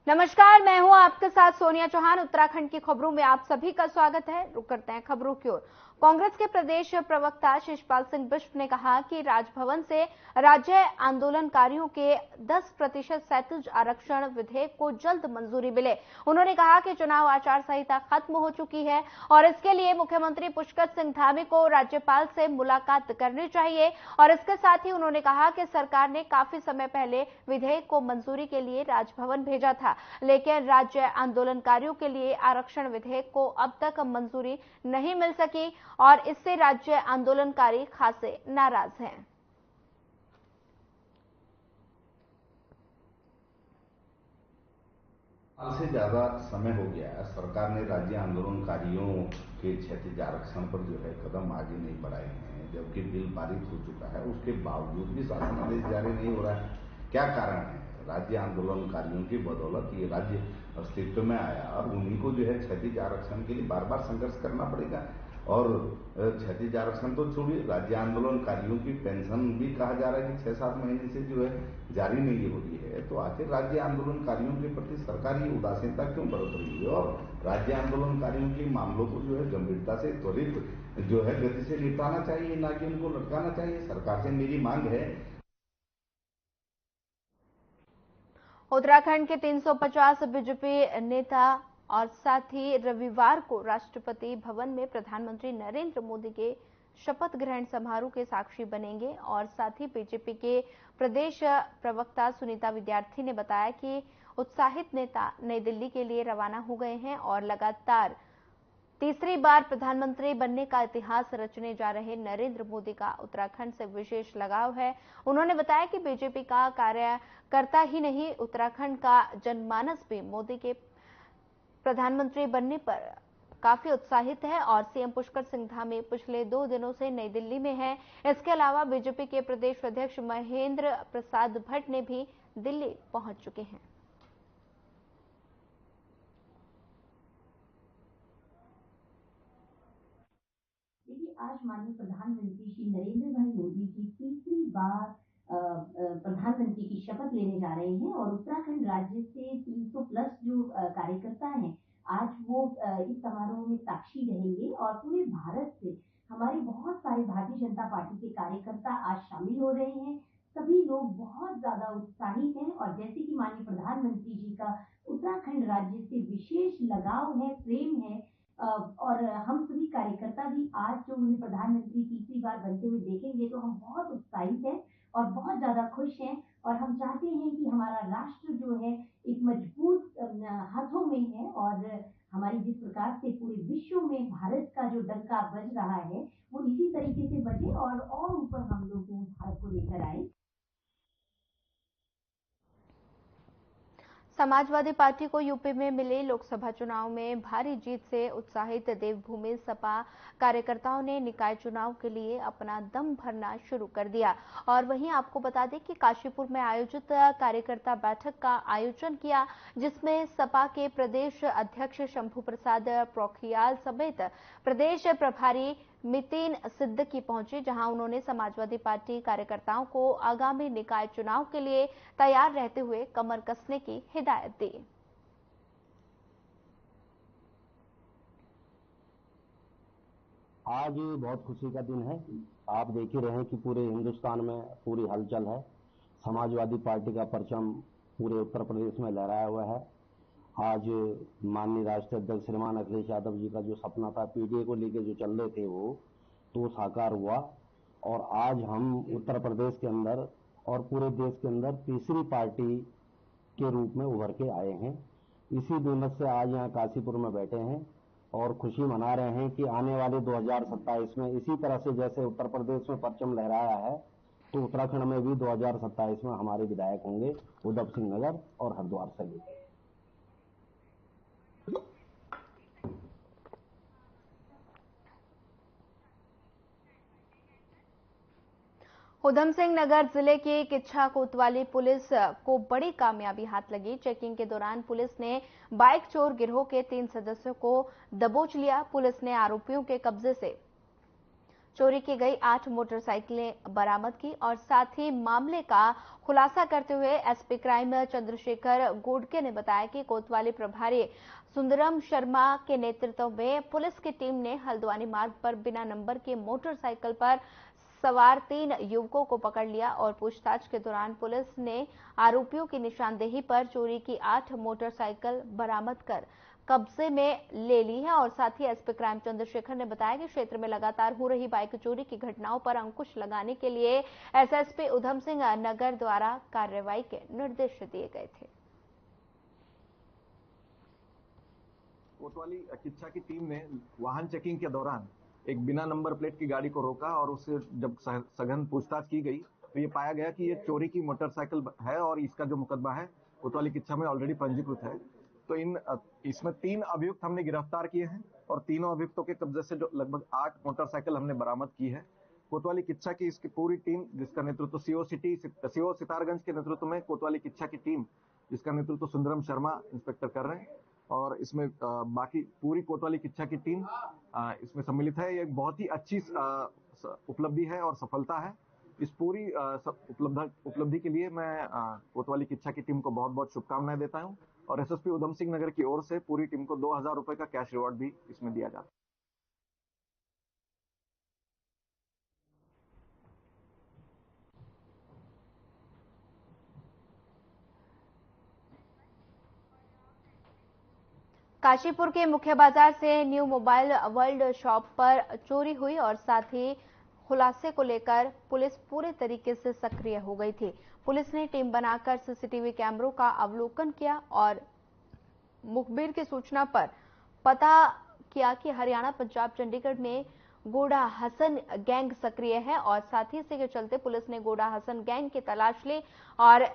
नमस्कार, मैं हूं आपके साथ सोनिया चौहान। उत्तराखंड की खबरों में आप सभी का स्वागत है। रुक करते हैं खबरों की ओर। कांग्रेस के प्रदेश प्रवक्ता शिषपाल सिंह बिष्ट ने कहा कि राजभवन से राज्य आंदोलनकारियों के 10% क्षैतिज आरक्षण विधेयक को जल्द मंजूरी मिले। उन्होंने कहा कि चुनाव आचार संहिता खत्म हो चुकी है और इसके लिए मुख्यमंत्री पुष्कर सिंह धामी को राज्यपाल से मुलाकात करनी चाहिए। और इसके साथ ही उन्होंने कहा कि सरकार ने काफी समय पहले विधेयक को मंजूरी के लिए राजभवन भेजा था, लेकिन राज्य आंदोलनकारियों के लिए आरक्षण विधेयक को अब तक मंजूरी नहीं मिल सकी और इससे राज्य आंदोलनकारी खासे नाराज हैं। साल से ज्यादा समय हो गया है, सरकार ने राज्य आंदोलनकारियों के क्षैतिज आरक्षण पर जो है कदम आगे नहीं बढ़ाए हैं, जबकि बिल पारित हो चुका है। उसके बावजूद भी शासन आदेश जारी नहीं हो रहा है। क्या कारण है? राज्य आंदोलनकारियों की बदौलत ये राज्य अस्तित्व में आया और उन्हीं को जो है क्षैतिज आरक्षण के लिए बार बार संघर्ष करना पड़ेगा। और क्षैतिज आरक्षण तो छोड़िए, राज्य आंदोलनकारियों की पेंशन भी कहा जा रहा है कि 6-7 महीने से जो है जारी नहीं हो रही है। तो आखिर राज्य आंदोलनकारियों के प्रति सरकार ये उदासीनता क्यों बरत रही है? और राज्य आंदोलनकारियों के मामलों को जो है गंभीरता से त्वरित जो है गति से निपटाना चाहिए, ना कि उनको लटकाना चाहिए। सरकार से मेरी मांग है। उत्तराखंड के 350 बीजेपी नेता और साथ ही रविवार को राष्ट्रपति भवन में प्रधानमंत्री नरेंद्र मोदी के शपथ ग्रहण समारोह के साक्षी बनेंगे। और साथ ही बीजेपी के प्रदेश प्रवक्ता सुनीता विद्यार्थी ने बताया कि उत्साहित नेता नई दिल्ली के लिए रवाना हो गए हैं और लगातार तीसरी बार प्रधानमंत्री बनने का इतिहास रचने जा रहे नरेंद्र मोदी का उत्तराखंड से विशेष लगाव है। उन्होंने बताया कि बीजेपी का कार्यकर्ता ही नहीं, उत्तराखंड का जनमानस भी मोदी के प्रधानमंत्री बनने पर काफी उत्साहित है। और सीएम पुष्कर सिंह धामी पिछले 2 दिनों से नई दिल्ली में हैं। इसके अलावा बीजेपी के प्रदेश अध्यक्ष महेंद्र प्रसाद भट्ट ने भी दिल्ली पहुंच चुके हैं। आज माननीय प्रधानमंत्री श्री नरेंद्र भाई मोदी जी तीसरी बार प्रधानमंत्री की शपथ लेने जा रहे हैं और उत्तराखंड राज्य से 300 प्लस जो कार्यकर्ता हैं, आज वो इस समारोह में साक्षी रहेंगे और पूरे भारत से हमारे बहुत सारे भारतीय जनता पार्टी के कार्यकर्ता आज शामिल हो रहे हैं। सभी लोग बहुत ज्यादा उत्साहित हैं और जैसे कि माननीय प्रधानमंत्री जी का उत्तराखंड राज्य से विशेष लगाव है, प्रेम है, और हम सभी कार्यकर्ता भी आज जो उन्हें प्रधानमंत्री तीसरी बार बनते हुए देखेंगे तो हम बहुत उत्साहित हैं और बहुत ज्यादा खुश हैं। और हम चाहते हैं कि हमारा राष्ट्र जो है एक मजबूत हाथों में है और हमारी जिस प्रकार से पूरे विश्व में भारत का जो डंका बज रहा है वो इसी तरीके से बजे और ऊपर हम लोग भारत को लेकर आए। समाजवादी पार्टी को यूपी में मिले लोकसभा चुनाव में भारी जीत से उत्साहित देवभूमि सपा कार्यकर्ताओं ने निकाय चुनाव के लिए अपना दम भरना शुरू कर दिया। और वहीं आपको बता दें कि काशीपुर में आयोजित कार्यकर्ता बैठक का आयोजन किया, जिसमें सपा के प्रदेश अध्यक्ष शंभू प्रसाद पोखरियाल समेत प्रदेश प्रभारी मितिन सिद्दीकी पहुंचे, जहां उन्होंने समाजवादी पार्टी कार्यकर्ताओं को आगामी निकाय चुनाव के लिए तैयार रहते हुए कमर कसने की हिदायत दी। आज बहुत खुशी का दिन है। आप देख ही रहे हैं कि पूरे हिंदुस्तान में पूरी हलचल है। समाजवादी पार्टी का परचम पूरे उत्तर प्रदेश में लहराया हुआ है। आज माननीय राष्ट्रीय अध्यक्ष श्रीमान अखिलेश यादव जी का जो सपना था पीडीए को लेके जो चल रहे थे वो तो साकार हुआ और आज हम उत्तर प्रदेश के अंदर और पूरे देश के अंदर तीसरी पार्टी के रूप में उभर के आए हैं। इसी नीमत से आज यहाँ काशीपुर में बैठे हैं और खुशी मना रहे हैं कि आने वाले 2027 में इसी तरह से जैसे उत्तर प्रदेश में परचम लहराया है तो उत्तराखंड में भी 2027 में हमारे विधायक होंगे उधम सिंह नगर और हरिद्वार से भी। उधम सिंह नगर जिले की किच्छा कोतवाली पुलिस को बड़ी कामयाबी हाथ लगी। चेकिंग के दौरान पुलिस ने बाइक चोर गिरोह के 3 सदस्यों को दबोच लिया। पुलिस ने आरोपियों के कब्जे से चोरी की गई 8 मोटरसाइकिलें बरामद की और साथ ही मामले का खुलासा करते हुए एसपी क्राइम चंद्रशेखर गोडके ने बताया कि कोतवाली प्रभारी सुंदरम शर्मा के नेतृत्व में पुलिस की टीम ने हल्द्वानी मार्ग पर बिना नंबर के मोटरसाइकिल पर सवार 3 युवकों को पकड़ लिया और पूछताछ के दौरान पुलिस ने आरोपियों की निशानदेही पर चोरी की 8 मोटरसाइकिल बरामद कर कब्जे में ले ली है। और साथ ही एसपी क्राइम चंद्रशेखर ने बताया कि क्षेत्र में लगातार हो रही बाइक चोरी की घटनाओं पर अंकुश लगाने के लिए एसएसपी उधम सिंह नगर द्वारा कार्रवाई के निर्देश दिए गए थे। कोतवाली किच्छा की टीम ने वाहन चेकिंग के दौरान एक बिना नंबर प्लेट की गाड़ी को रोका और उससे जब सघन पूछताछ की गई तो ये पाया गया कि ये चोरी की मोटरसाइकिल है और इसका जो मुकदमा है कोतवाली किच्छा में ऑलरेडी पंजीकृत है। तो इसमें 3 अभियुक्त हमने गिरफ्तार किए हैं और तीनों अभियुक्तों के कब्जे से जो लगभग 8 मोटरसाइकिल हमने बरामद की है। कोतवाली किच्छा की इसकी पूरी टीम जिसका नेतृत्व सीओ सितारगंज के नेतृत्व में कोतवाली किच्छा की टीम जिसका नेतृत्व सुंदरम शर्मा इंस्पेक्टर कर रहे हैं और इसमें बाकी पूरी कोतवाली किच्छा की टीम इसमें सम्मिलित है। ये एक बहुत ही अच्छी उपलब्धि है और सफलता है। इस पूरी उपलब्धि के लिए मैं कोतवाली किच्छा की टीम को बहुत बहुत शुभकामनाएं देता हूं और एसएसपी उधम सिंह नगर की ओर से पूरी टीम को 2000 रुपए का कैश रिवॉर्ड भी इसमें दिया जाता है। काशीपुर के मुख्य बाजार से न्यू मोबाइल वर्ल्ड शॉप पर चोरी हुई और साथ ही खुलासे को लेकर पुलिस पूरे तरीके से सक्रिय हो गई थी। पुलिस ने टीम बनाकर सीसीटीवी कैमरों का अवलोकन किया और मुखबिर की सूचना पर पता किया कि हरियाणा, पंजाब, चंडीगढ़ में गोडा हसन गैंग सक्रिय है और साथ ही इसी के चलते पुलिस ने गोडा हसन गैंग की तलाश ली और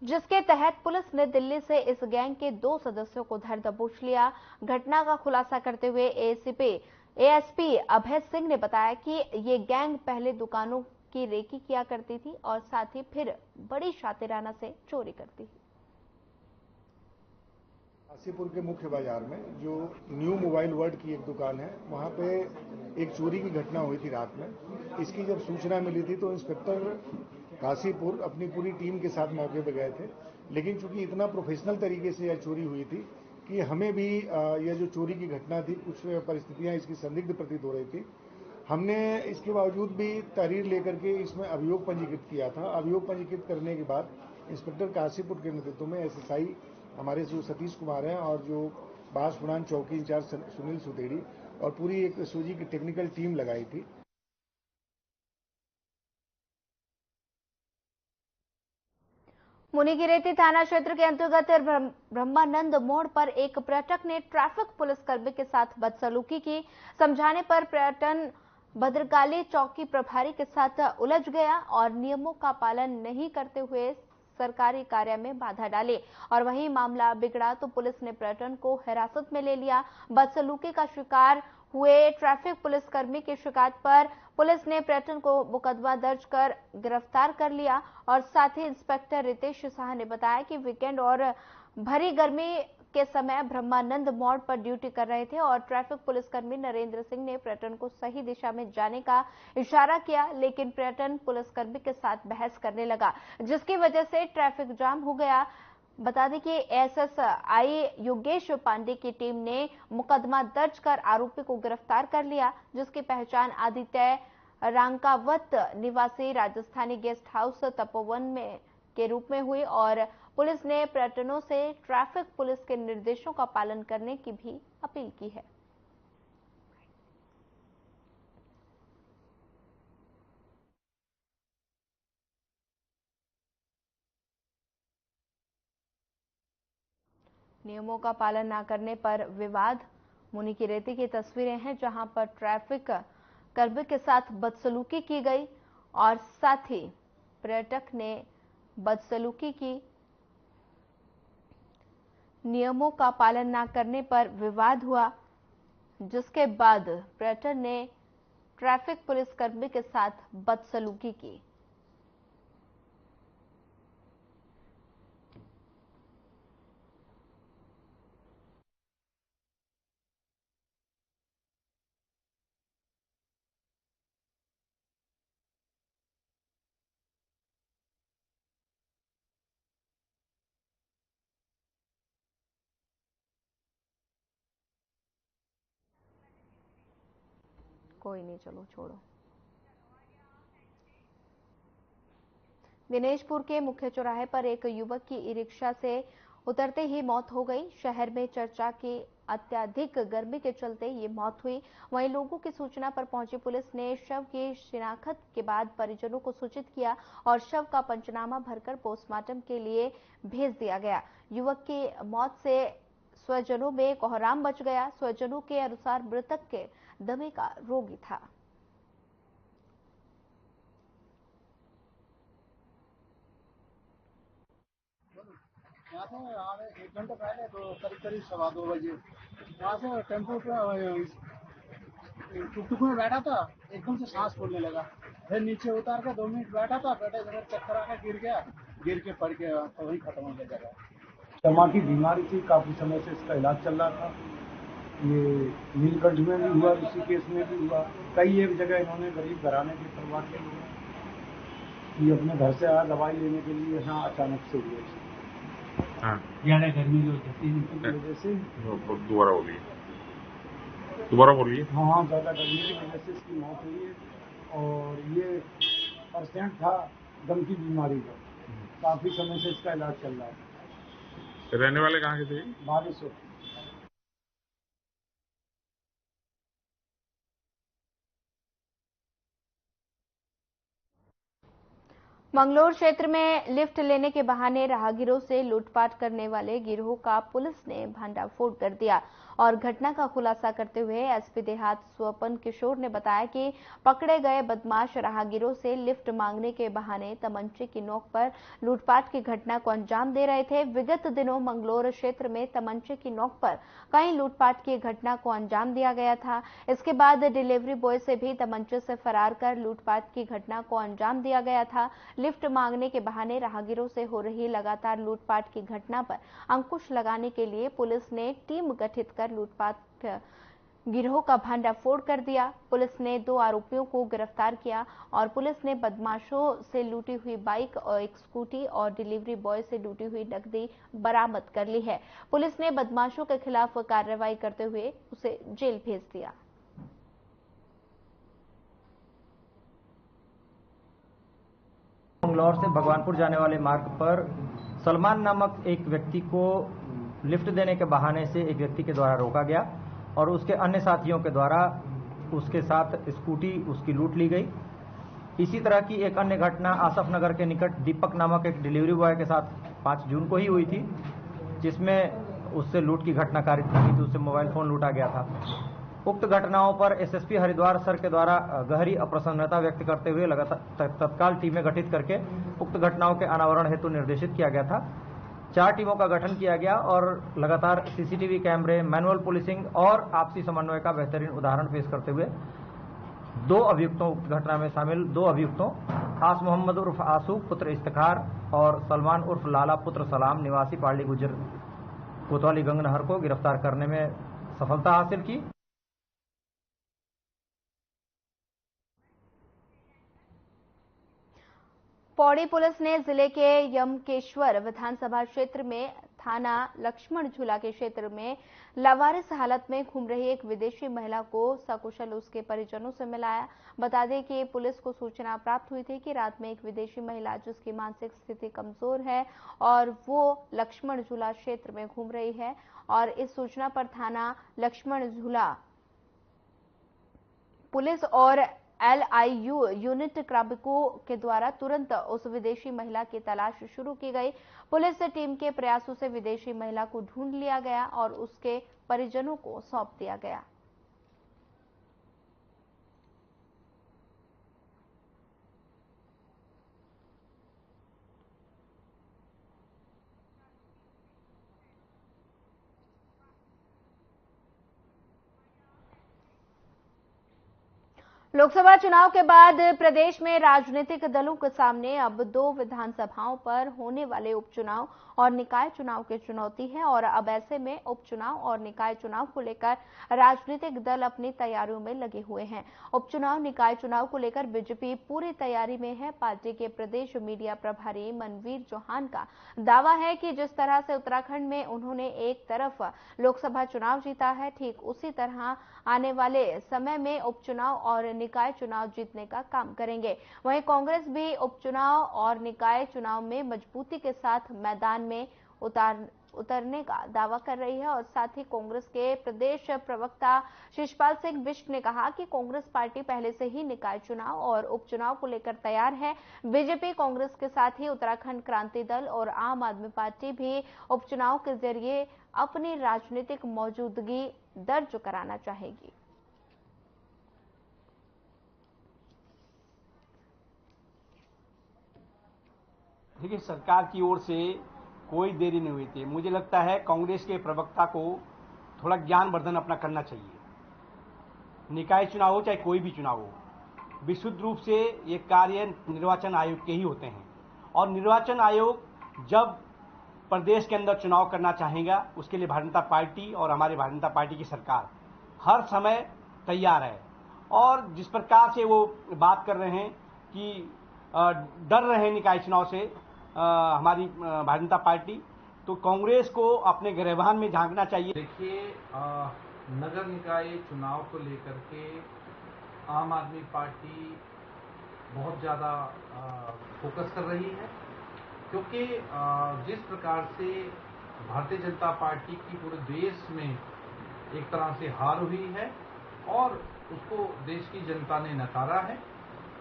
जिसके तहत पुलिस ने दिल्ली से इस गैंग के 2 सदस्यों को धर दबोच लिया। घटना का खुलासा करते हुए एएसपी अभय सिंह ने बताया कि ये गैंग पहले दुकानों की रेकी किया करती थी और साथ ही फिर बड़ी शातिराना से चोरी करती थी। काशीपुर के मुख्य बाजार में जो न्यू मोबाइल वर्ल्ड की एक दुकान है वहां पे एक चोरी की घटना हुई थी रात में। इसकी जब सूचना मिली थी तो इंस्पेक्टर काशीपुर अपनी पूरी टीम के साथ मौके पर गए थे, लेकिन चूंकि इतना प्रोफेशनल तरीके से यह चोरी हुई थी कि हमें भी यह जो चोरी की घटना थी कुछ परिस्थितियां इसकी संदिग्ध प्रतीत हो रही थी। हमने इसके बावजूद भी तहरीर लेकर के इसमें अभियोग पंजीकृत किया था। अभियोग पंजीकृत करने के बाद इंस्पेक्टर काशीपुर के नेतृत्व में एसएसआई हमारे जो सतीश कुमार हैं और जो बांसपुरान चौकी इंचार्ज सुनील सुतेड़ी और पूरी एक एसओजी की टेक्निकल टीम लगाई थी। मुनिकीरेती थाना क्षेत्र के अंतर्गत ब्रह्मानंद मोड़ पर एक पर्यटक ने ट्रैफिक पुलिसकर्मी के साथ बदसलूकी की। समझाने पर पर्यटन भद्रकाली चौकी प्रभारी के साथ उलझ गया और नियमों का पालन नहीं करते हुए सरकारी कार्य में बाधा डाली और वहीं मामला बिगड़ा तो पुलिस ने पर्यटन को हिरासत में ले लिया। बदसलूकी का शिकार हुए ट्रैफिक पुलिसकर्मी की शिकायत पर पुलिस ने पर्यटन को मुकदमा दर्ज कर गिरफ्तार कर लिया और साथ ही इंस्पेक्टर रितेश शाह ने बताया कि वीकेंड और भरी गर्मी के समय ब्रह्मानंद मोड़ पर ड्यूटी कर रहे थे और ट्रैफिक पुलिसकर्मी नरेंद्र सिंह ने पर्यटन को सही दिशा में जाने का इशारा किया, लेकिन पर्यटन पुलिसकर्मी के साथ बहस करने लगा जिसकी वजह से ट्रैफिक जाम हो गया। बता दें कि एएसआई योगेश पांडे की टीम ने मुकदमा दर्ज कर आरोपी को गिरफ्तार कर लिया, जिसकी पहचान आदित्य रांकावत निवासी राजस्थानी गेस्ट हाउस तपोवन में के रूप में हुई और पुलिस ने पर्यटनों से ट्रैफिक पुलिस के निर्देशों का पालन करने की भी अपील की है। नियमों का पालन न करने पर विवाद। मुनिकीरेती की तस्वीरें हैं जहां पर ट्रैफिक कर्मी के साथ बदसलूकी की गई और साथ ही पर्यटक ने बदसलूकी की। नियमों का पालन न करने पर विवाद हुआ, जिसके बाद पर्यटन ने ट्रैफिक पुलिसकर्मी के साथ बदसलूकी की। कोई नहीं, चलो छोड़ो। दिनेशपुर के मुख्य चौराहे पर एक युवक की ई रिक्शा से उतरते ही मौत हो गई। शहर में चर्चा की अत्यधिक गर्मी के चलते ये मौत हुई। वहीं लोगों की सूचना पर पहुंची पुलिस ने शव की शिनाख्त के बाद परिजनों को सूचित किया और शव का पंचनामा भरकर पोस्टमार्टम के लिए भेज दिया गया। युवक की मौत से स्वजनों में कोहराम मच गया। स्वजनों के अनुसार मृतक के दमे का रोगी था। यहाँ से 1 घंटे पहले तो करीब 2:15 बजे यहाँ से टेम्पो टुकटुक में बैठा था, एकदम से सांस फूलने लगा। फिर नीचे उतार के 2 मिनट बैठा था, बैठे जगह चक्कर आके गिर गया, गिर के पड़ के तो वही खत्म हो गया। दमा की बीमारी थी, काफी समय से इसका इलाज चल रहा था। ये नीलकंठ में भी हुआ, ऋषिकेश में भी हुआ, कई एक जगह इन्होंने गरीब घराने के परिवार के लोग ये अपने घर से आया दवाई लेने के लिए, यहाँ अचानक से हुए। ज्यादा गर्मी की वजह से दोबारा बोलिए। हाँ, ज्यादा गर्मी की वजह से इसकी मौत हुई है। और ये पेशेंट था दम की बीमारी का, काफी समय से इसका इलाज चल रहा है। रहने वाले कहाँ के थे? बारिश। मंगलोर क्षेत्र में लिफ्ट लेने के बहाने राहगीरों से लूटपाट करने वाले गिरोह का पुलिस ने भंडाफोड़ कर दिया और घटना का खुलासा करते हुए एसपी देहात स्वपन किशोर ने बताया कि पकड़े गए बदमाश राहगीरों से लिफ्ट मांगने के बहाने तमंचे की नोक पर लूटपाट की घटना को अंजाम दे रहे थे। विगत दिनों मंगलोर क्षेत्र में तमंचे की नोक पर कई लूटपाट की घटना को अंजाम दिया गया था। इसके बाद डिलीवरी बॉय से भी तमंचे से फरार कर लूटपाट की घटना को अंजाम दिया गया था। लिफ्ट मांगने के बहाने राहगीरों से हो रही लगातार लूटपाट की घटना पर अंकुश लगाने के लिए पुलिस ने टीम गठित कर लूटपाट गिरोह का भंडाफोड़ कर दिया। पुलिस ने 2 आरोपियों को गिरफ्तार किया और पुलिस ने बदमाशों से लूटी हुई बाइक और एक स्कूटी और डिलीवरी बॉय से लूटी हुई नकदी बरामद कर ली है। पुलिस ने बदमाशों के खिलाफ कार्रवाई करते हुए उसे जेल भेज दिया। मंगलौर से भगवानपुर जाने वाले मार्ग पर सलमान नामक एक व्यक्ति को लिफ्ट देने के बहाने से एक व्यक्ति के द्वारा रोका गया और उसके अन्य साथियों के द्वारा उसके साथ स्कूटी उसकी लूट ली गई। इसी तरह की एक अन्य घटना आसफ नगर के निकट दीपक नामक एक डिलीवरी बॉय के साथ 5 जून को ही हुई थी, जिसमें उससे लूट की घटना कारित की थी, उससे मोबाइल फोन लूटा गया था। उक्त घटनाओं पर एसएसपी हरिद्वार सर के द्वारा गहरी अप्रसन्नता व्यक्त करते हुए लगातार तत्काल टीमें गठित करके उक्त घटनाओं के अनावरण हेतु निर्देशित किया गया था। 4 टीमों का गठन किया गया और लगातार सीसीटीवी कैमरे, मैनुअल पुलिसिंग और आपसी समन्वय का बेहतरीन उदाहरण पेश करते हुए 2 अभियुक्तों उक्त घटना में शामिल 2 अभियुक्तों आस मोहम्मद उर्फ आसू पुत्र इफ्तिखार और सलमान उर्फ लाला पुत्र सलाम निवासी पार्ली गुजर कोतवाली गंगनहर को गिरफ्तार करने में सफलता हासिल की। पौड़ी पुलिस ने जिले के यमकेश्वर विधानसभा क्षेत्र में थाना लक्ष्मण झूला के क्षेत्र में लावारिस हालत में घूम रही एक विदेशी महिला को सकुशल उसके परिजनों से मिलाया। बता दें कि पुलिस को सूचना प्राप्त हुई थी कि रात में एक विदेशी महिला जिसकी मानसिक स्थिति कमजोर है और वो लक्ष्मण झूला क्षेत्र में घूम रही है और इस सूचना पर थाना लक्ष्मण झूला पुलिस और LIU यूनिट क्राबिको के द्वारा तुरंत उस विदेशी महिला की तलाश शुरू की गई। पुलिस टीम के प्रयासों से विदेशी महिला को ढूंढ लिया गया और उसके परिजनों को सौंप दिया गया। लोकसभा चुनाव के बाद प्रदेश में राजनीतिक दलों के सामने अब 2 विधानसभाओं पर होने वाले उपचुनाव और निकाय चुनाव की चुनौती है और अब ऐसे में उपचुनाव और निकाय चुनाव को लेकर राजनीतिक दल अपनी तैयारियों में लगे हुए हैं। उपचुनाव निकाय चुनाव को लेकर बीजेपी पूरी तैयारी में है। पार्टी के प्रदेश मीडिया प्रभारी मनवीर चौहान का दावा है कि जिस तरह से उत्तराखंड में उन्होंने एक तरफ लोकसभा चुनाव जीता है, ठीक उसी तरह आने वाले समय में उपचुनाव और निकाय चुनाव जीतने का काम करेंगे। वहीं कांग्रेस भी उपचुनाव और निकाय चुनाव में मजबूती के साथ मैदान में उतरने का दावा कर रही है और साथ ही कांग्रेस के प्रदेश प्रवक्ता शिषपाल सिंह बिष्ट ने कहा कि कांग्रेस पार्टी पहले से ही निकाय चुनाव और उपचुनाव को लेकर तैयार है। बीजेपी कांग्रेस के साथ ही उत्तराखंड क्रांति दल और आम आदमी पार्टी भी उपचुनाव के जरिए अपनी राजनीतिक मौजूदगी दर्ज कराना चाहेगी। देखिए, सरकार की ओर से कोई देरी नहीं हुई थी। मुझे लगता है कांग्रेस के प्रवक्ता को थोड़ा ज्ञानवर्धन अपना करना चाहिए। निकाय चुनाव हो चाहे कोई भी चुनाव हो, विशुद्ध रूप से ये कार्य निर्वाचन आयोग के ही होते हैं और निर्वाचन आयोग जब प्रदेश के अंदर चुनाव करना चाहेगा, उसके लिए भारतीय जनता पार्टी और हमारे भारतीय जनता पार्टी की सरकार हर समय तैयार है। और जिस प्रकार से वो बात कर रहे हैं कि डर रहे हैं निकाय चुनाव से हमारी भारतीय जनता पार्टी, तो कांग्रेस को अपने गिरबान में झांकना चाहिए। देखिए, नगर निकाय चुनाव को लेकर के आम आदमी पार्टी बहुत ज़्यादा फोकस कर रही है, क्योंकि जिस प्रकार से भारतीय जनता पार्टी की पूरे देश में एक तरह से हार हुई है और उसको देश की जनता ने नकारा है,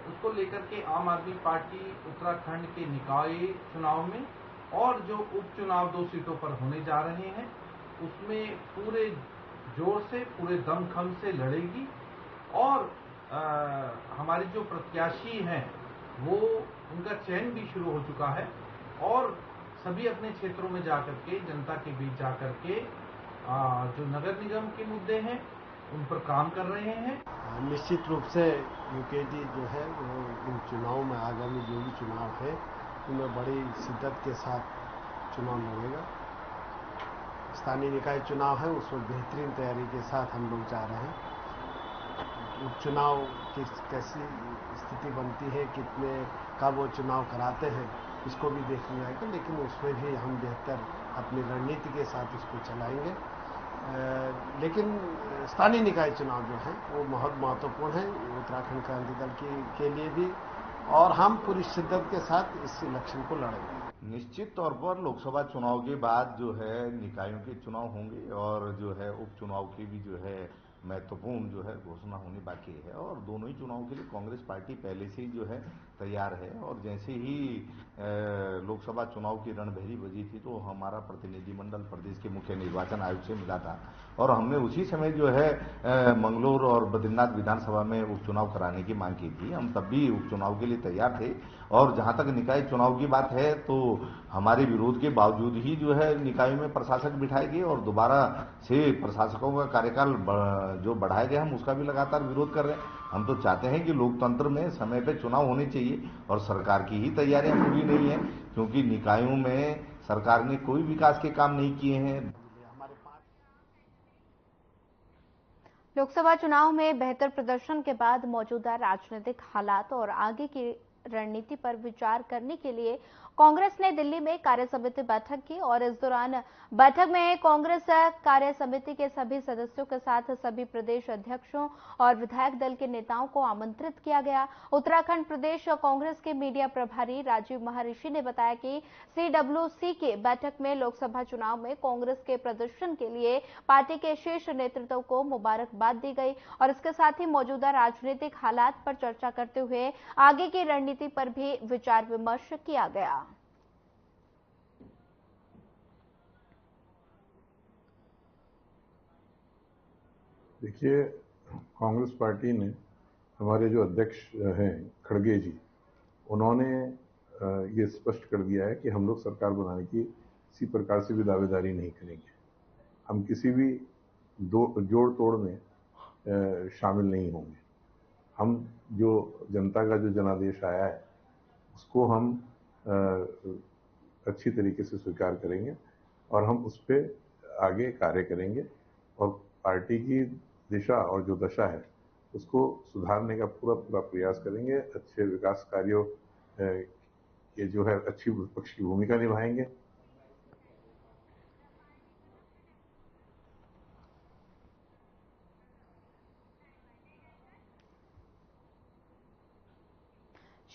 उसको लेकर के आम आदमी पार्टी उत्तराखंड के निकाय चुनाव में और जो उपचुनाव 2 सीटों पर होने जा रहे हैं उसमें पूरे जोर से, पूरे दमखम से लड़ेगी और हमारे जो प्रत्याशी हैं वो उनका चयन भी शुरू हो चुका है और सभी अपने क्षेत्रों में जाकर के, जनता के बीच जाकर के जो नगर निगम के मुद्दे हैं उन पर काम कर रहे हैं। निश्चित रूप से यूकेडी जो है वो इन चुनाव में, आगामी जो भी चुनाव है उनमें बड़ी शिद्दत के साथ चुनाव लड़ेगा। स्थानीय निकाय चुनाव है उसमें बेहतरीन तैयारी के साथ हम लोग जा रहे हैं। उपचुनाव की कैसी स्थिति बनती है, कितने कब वो चुनाव कराते हैं, इसको भी देखना आएगा, लेकिन उसमें भी हम बेहतर अपनी रणनीति के साथ उसको चलाएंगे। लेकिन स्थानीय निकाय चुनाव जो है वो बहुत महत्वपूर्ण है उत्तराखंड क्रांति दल के लिए भी और हम पूरी शिद्दत के साथ इस इलेक्शन को लड़ेंगे। निश्चित तौर पर लोकसभा चुनाव के बाद जो है निकायों के चुनाव होंगे और जो है उपचुनाव की भी जो है महत्वपूर्ण जो है घोषणा होनी बाकी है और दोनों ही चुनाव के लिए कांग्रेस पार्टी पहले से ही जो है तैयार है और जैसे ही लोकसभा चुनाव की रणभेरी बजी थी तो हमारा प्रतिनिधिमंडल प्रदेश के मुख्य निर्वाचन आयोग से मिला था और हमने उसी समय जो है मंगलौर और बद्रीनाथ विधानसभा में उपचुनाव कराने की मांग की थी। हम तब भी उपचुनाव के लिए तैयार थे और जहां तक निकाय चुनाव की बात है तो हमारे विरोध के बावजूद ही जो है निकायों में प्रशासक बिठाए गए और दोबारा से प्रशासकों का कार्यकाल जो बढ़ाया गया हम उसका भी लगातार विरोध कर रहे हैं। हम तो चाहते हैं कि लोकतंत्र में समय पे चुनाव होने चाहिए और सरकार की ही तैयारियां पूरी नहीं है क्योंकि निकायों में सरकार ने कोई विकास के काम नहीं किए हैं। लोकसभा चुनाव में बेहतर प्रदर्शन के बाद मौजूदा राजनीतिक हालात और आगे की रणनीति पर विचार करने के लिए कांग्रेस ने दिल्ली में कार्य समिति बैठक की और इस दौरान बैठक में कांग्रेस कार्य समिति के सभी सदस्यों के साथ सभी प्रदेश अध्यक्षों और विधायक दल के नेताओं को आमंत्रित किया गया। उत्तराखंड प्रदेश कांग्रेस के मीडिया प्रभारी राजीव महर्षि ने बताया कि CWC की बैठक में लोकसभा चुनाव में कांग्रेस के प्रदर्शन के लिए पार्टी के शीर्ष नेतृत्व को मुबारकबाद दी गई और इसके साथ ही मौजूदा राजनीतिक हालात पर चर्चा करते हुए आगे की रणनीति पर भी विचार विमर्श किया गया। देखिए, कांग्रेस पार्टी ने हमारे जो अध्यक्ष हैं खड़गे जी, उन्होंने ये स्पष्ट कर दिया है कि हम लोग सरकार बनाने की किसी प्रकार से भी दावेदारी नहीं करेंगे। हम किसी भी जोड़ तोड़ में शामिल नहीं होंगे। हम जो जनता का जो जनादेश आया है उसको हम अच्छी तरीके से स्वीकार करेंगे और हम उस पर आगे कार्य करेंगे और पार्टी की दिशा और जो दशा है उसको सुधारने का पूरा प्रयास करेंगे। अच्छे विकास कार्यों ये जो है अच्छी विपक्ष की भूमिका निभाएंगे।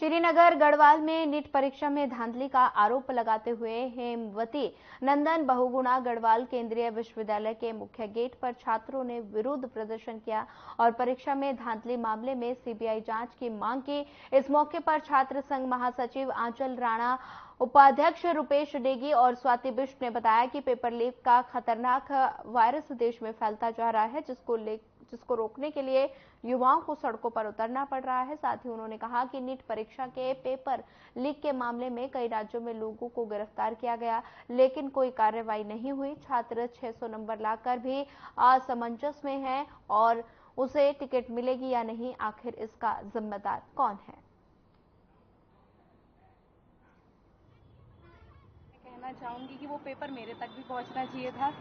श्रीनगर गढ़वाल में नीट परीक्षा में धांधली का आरोप लगाते हुए हेमवती नंदन बहुगुणा गढ़वाल केंद्रीय विश्वविद्यालय के मुख्य गेट पर छात्रों ने विरोध प्रदर्शन किया और परीक्षा में धांधली मामले में सीबीआई जांच की मांग की। इस मौके पर छात्र संघ महासचिव आंचल राणा, उपाध्यक्ष रुपेश नेगी और स्वाति बिष्ट ने बताया कि पेपर लीक का खतरनाक वायरस देश में फैलता जा रहा है, जिसको रोकने के लिए युवाओं को सड़कों पर उतरना पड़ रहा है। साथ ही उन्होंने कहा कि नीट परीक्षा के पेपर लीक के मामले में कई राज्यों में लोगों को गिरफ्तार किया गया, लेकिन कोई कार्रवाई नहीं हुई। छात्र 600 नंबर लाकर भी असमंजस में है और उसे टिकट मिलेगी या नहीं, आखिर इसका जिम्मेदार कौन है? कहना चाहूंगी कि वो पेपर मेरे तक भी पहुंचना चाहिए था।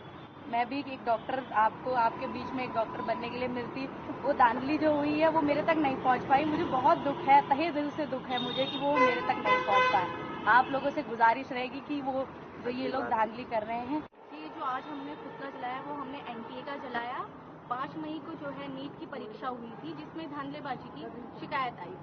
मैं भी एक डॉक्टर, आपके बीच में एक डॉक्टर बनने के लिए मिलती, वो धांधली जो हुई है वो मेरे तक नहीं पहुंच पाई। मुझे बहुत दुख है, तहे दिल से दुख है मुझे कि वो मेरे तक नहीं पहुंच पाए। आप लोगों से गुजारिश रहेगी कि वो जो ये लोग धांधली कर रहे हैं, ये जो आज हमने पुतला जलाया वो हमने एनटीए का जलाया। 5 मई को जो है नीट की परीक्षा हुई थी जिसमें धांधलेबाजी की शिकायत आई।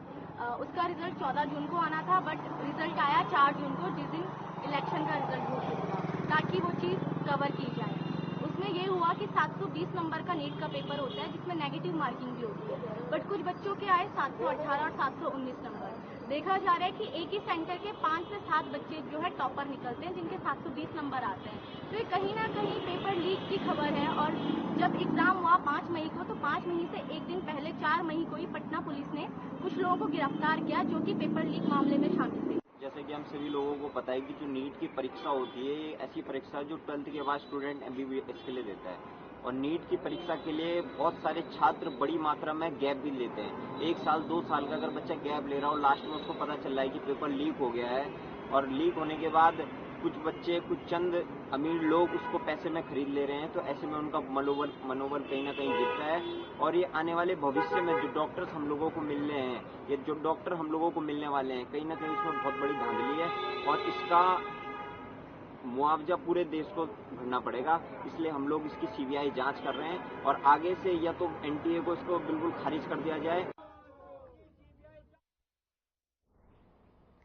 उसका रिजल्ट 14 जून को आना था, बट रिजल्ट आया 4 जून को, जिस दिन इलेक्शन का रिजल्ट घोषित हुआ, ताकि वो चीज़ कवर की जाए। उसमें ये हुआ कि 720 नंबर का नीट का पेपर होता है जिसमें नेगेटिव मार्किंग भी होती है, बट कुछ बच्चों के आए 718 और 719 नंबर। देखा जा रहा है कि एक ही सेंटर के 5 से 7 बच्चे जो है टॉपर निकलते हैं जिनके 720 नंबर आते हैं। तो ये कहीं ना कहीं पेपर लीक की खबर है। और जब एग्जाम हुआ 5 मई को, तो 5 मई से एक दिन पहले 4 मई को ही पटना पुलिस ने कुछ लोगों को गिरफ्तार किया जो कि पेपर लीक मामले में शामिल थे। जैसे कि हम सभी लोगों को पता है कि जो नीट की परीक्षा होती है, ये ऐसी परीक्षा जो 12th के बाद स्टूडेंट MBBS के लिए देता है। और नीट की परीक्षा के लिए बहुत सारे छात्र बड़ी मात्रा में गैप भी लेते हैं। 1 साल 2 साल का अगर बच्चा गैप ले रहा हो, लास्ट में उसको पता चल रहा है कि पेपर लीक हो गया है, और लीक होने के बाद कुछ बच्चे, कुछ चंद अमीर लोग उसको पैसे में खरीद ले रहे हैं, तो ऐसे में उनका मनोबल कहीं ना कहीं गिरता है। और ये आने वाले भविष्य में जो डॉक्टर्स हम लोगों को मिलने हैं, ये जो डॉक्टर हम लोगों को मिलने वाले हैं, कहीं ना कहीं इसमें बहुत बड़ी धांधली है और इसका मुआवजा पूरे देश को भरना पड़ेगा। इसलिए हम लोग इसकी सीबीआई जांच कर रहे हैं और आगे से या तो एनटीए को इसको बिल्कुल खारिज कर दिया जाए।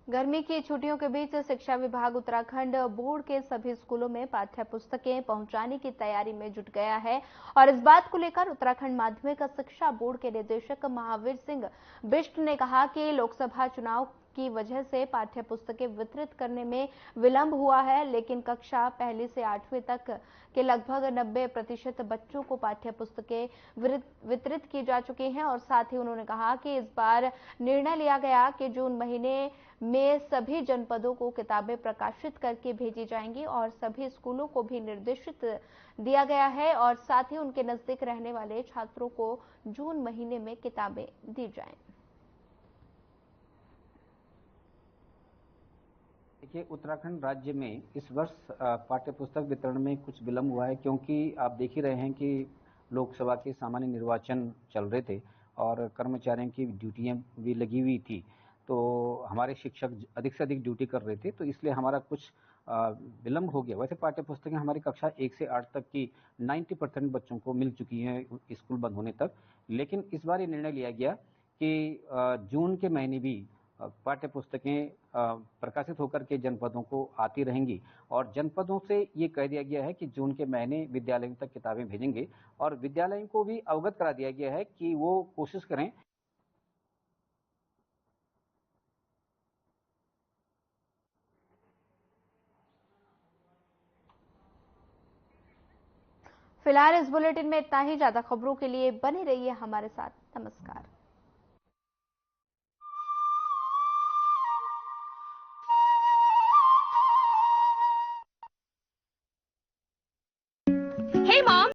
गर्मी की छुट्टियों के बीच शिक्षा विभाग उत्तराखंड बोर्ड के सभी स्कूलों में पाठ्य पुस्तकें पहुंचाने की तैयारी में जुट गया है और इस बात को लेकर उत्तराखंड माध्यमिक शिक्षा बोर्ड के निदेशक महावीर सिंह बिष्ट ने कहा कि लोकसभा चुनाव की वजह से पाठ्य पुस्तकें वितरित करने में विलंब हुआ है, लेकिन कक्षा 1 से 8वीं तक के लगभग 90% बच्चों को पाठ्य पुस्तकें वितरित की जा चुकी हैं। और साथ ही उन्होंने कहा कि इस बार निर्णय लिया गया कि जून महीने में सभी जनपदों को किताबें प्रकाशित करके भेजी जाएंगी और सभी स्कूलों को भी निर्देशित दिया गया है और साथ ही उनके नजदीक रहने वाले छात्रों को जून महीने में किताबें दी जाएं। देखिए, उत्तराखंड राज्य में इस वर्ष पाठ्य पुस्तक वितरण में कुछ विलंब हुआ है, क्योंकि आप देख ही रहे हैं कि लोकसभा के सामान्य निर्वाचन चल रहे थे और कर्मचारियों की ड्यूटियां भी लगी हुई थी, तो हमारे शिक्षक अधिक से अधिक ड्यूटी कर रहे थे, तो इसलिए हमारा कुछ विलंब हो गया। वैसे पाठ्य पुस्तकें हमारी कक्षा 1 से 8 तक की 90% बच्चों को मिल चुकी हैं स्कूल बंद होने तक, लेकिन इस बार ये निर्णय लिया गया कि जून के महीने भी पाठ्य पुस्तकें प्रकाशित होकर के जनपदों को आती रहेंगी और जनपदों से ये कह दिया गया है कि जून के महीने विद्यालयों तक किताबें भेजेंगे और विद्यालयों को भी अवगत करा दिया गया है कि वो कोशिश करें। फिलहाल इस बुलेटिन में इतना ही। ज्यादा खबरों के लिए बने रहिए हमारे साथ। नमस्कार।